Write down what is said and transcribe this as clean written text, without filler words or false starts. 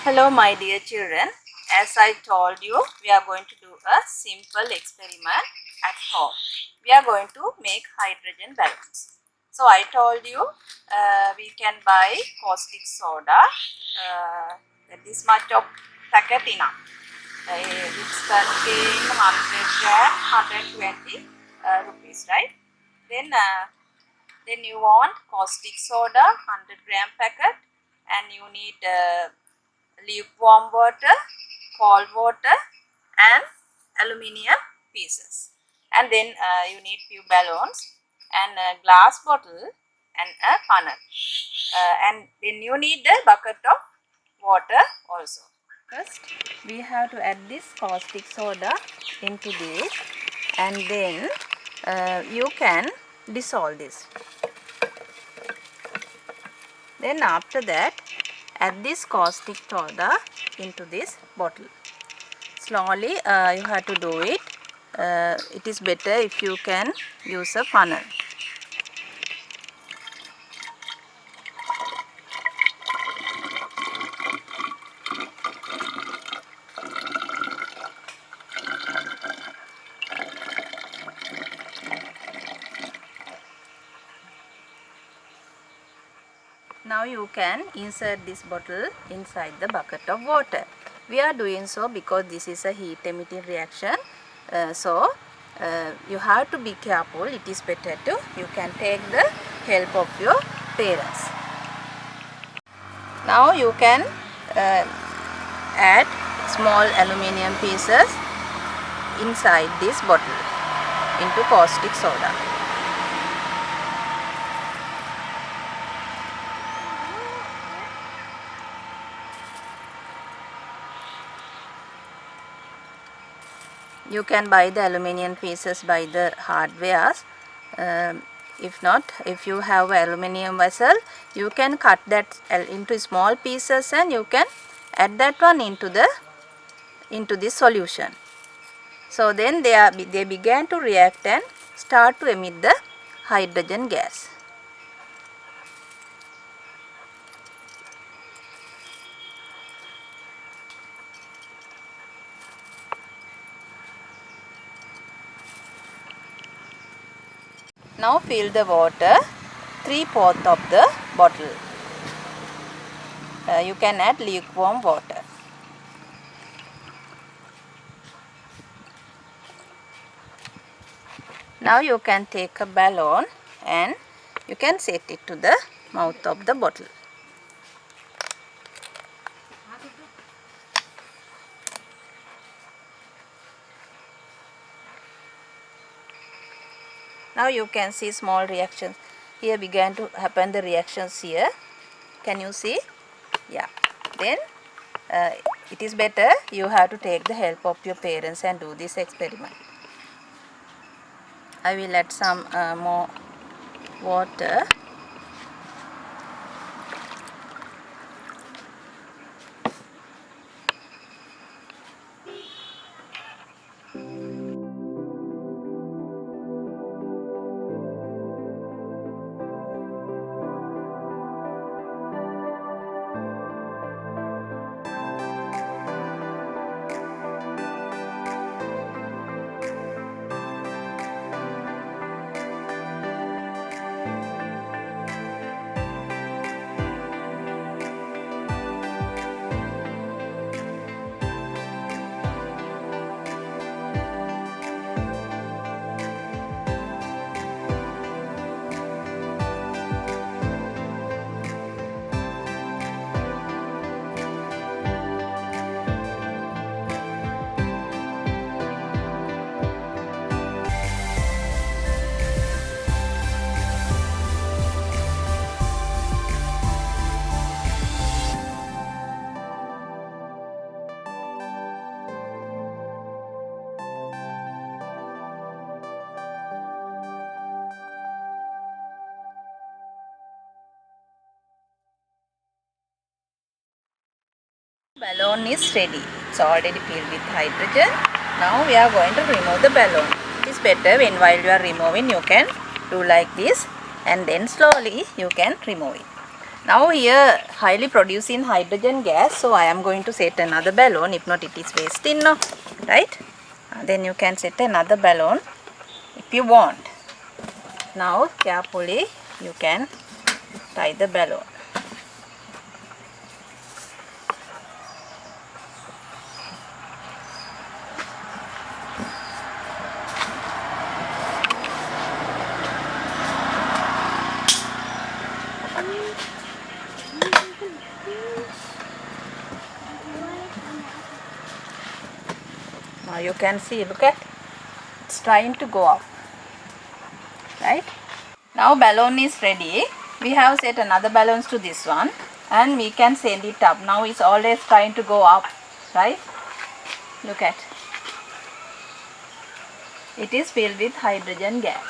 Hello my dear children, as I told you, we are going to do a simple experiment at home. We are going to make hydrogen balloons. So I told you we can buy caustic soda, this much of packet enough. It's contain 100 gram, 120 rupees, right? Then you want caustic soda, 100-gram packet, and you need lukewarm water, cold water, and aluminium pieces. And then you need few balloons and a glass bottle and a funnel. And then you need a bucket of water also. First, we have to add this caustic soda into this, and then you can dissolve this. Then after that, add this caustic soda into this bottle. Slowly you have to do it. It is better if you can use a funnel. Now you can insert this bottle inside the bucket of water. We are doing so because this is a heat emitting reaction. You have to be careful. It is better to, you can take the help of your parents. Now you can add small aluminium pieces inside this bottle into caustic soda. You can buy the aluminium pieces by the hardwares. If not, if you have an aluminium vessel, you can cut that into small pieces and you can add that one into this solution. So then they began to react and start to emit the hydrogen gas. Now fill the water 3/4 of the bottle. You can add lukewarm water. Now you can take a balloon and you can set it to the mouth of the bottle. Now you can see small reactions. Here began to happen the reactions here. Can you see? Yeah. Then it is better you have to take the help of your parents and do this experiment. I will add some more water. Balloon is ready. It's already filled with hydrogen. Now we are going to remove the balloon. It is better when while you are removing you can do like this and then slowly you can remove it. Now here highly producing hydrogen gas, so I am going to set another balloon, if not it is wasting now, right? Then you can set another balloon if you want. Now carefully you can tie the balloon. Now you can see, look at, it's trying to go up, right? Now balloon is ready. We have set another balloons to this one and we can send it up. Now it's always trying to go up, right? Look at, it is filled with hydrogen gas.